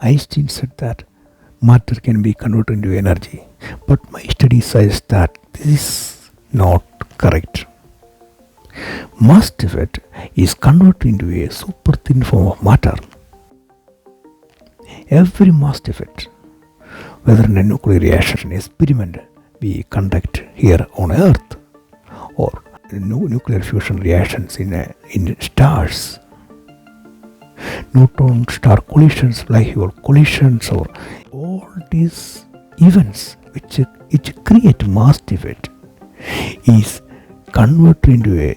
Einstein said that matter can be converted into energy, but my study says that this is not correct. Mass defect is converted into a super thin form of matter. Every mass defect, whether in a nuclear reaction experiment we conduct here on Earth or nuclear fusion reactions in stars, neutron star collisions, black hole collisions, or all these events which create mass defect is converted into a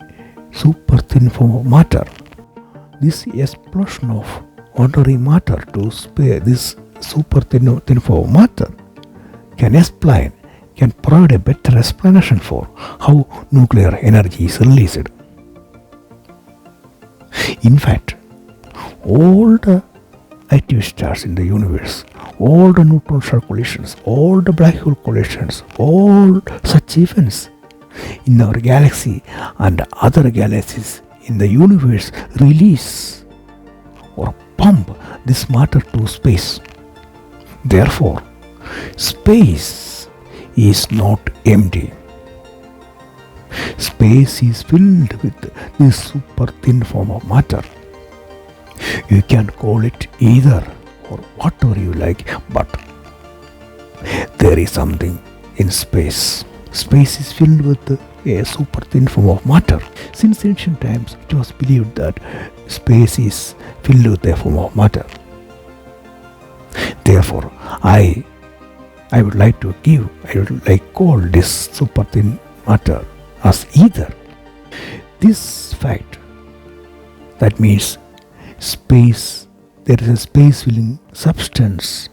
super thin form of matter. This explosion of ordinary matter to spare this super thin form of matter can provide a better explanation for how nuclear energy is released. In fact, all the active stars in the universe, all the neutron star collisions, all the black hole collisions, all such events in our galaxy and other galaxies in the universe release or pump this matter to space. Therefore, space is not empty. Space is filled with this super thin form of matter. You can call it Aether or whatever you like, but there is something in space. Space is filled with a super thin form of matter. Since ancient times, it was believed that space is filled with a form of matter. Therefore, I would like call this super thin matter as Aether. This fact, that means space, there is a space filling substance.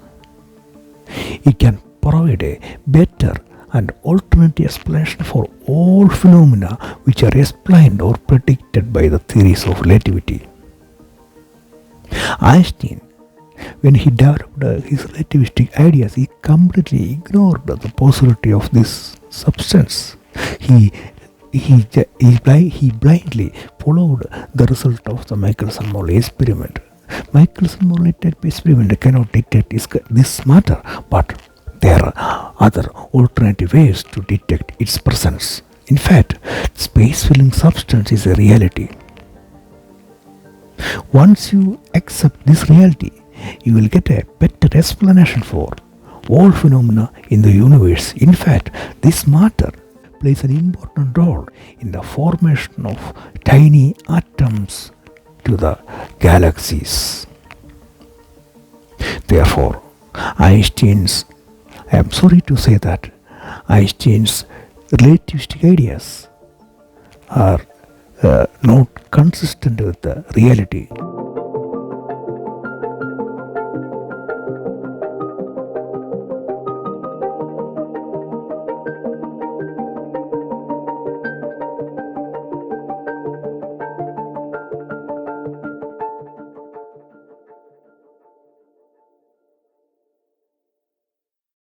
It can provide a better and alternative explanation for all phenomena which are explained or predicted by the theories of relativity. Einstein, when he developed his relativistic ideas, he completely ignored the possibility of this substance. He blindly followed the result of the Michelson-Morley experiment. Michelson-Morley type experiment cannot detect this matter, but there are other alternative ways to detect its presence. In fact, space-filling substance is a reality. Once you accept this reality, you will get a better explanation for all phenomena in the universe. In fact, this matter plays an important role in the formation of tiny atoms to the galaxies. Therefore, I am sorry to say that Einstein's relativistic ideas are not consistent with the reality.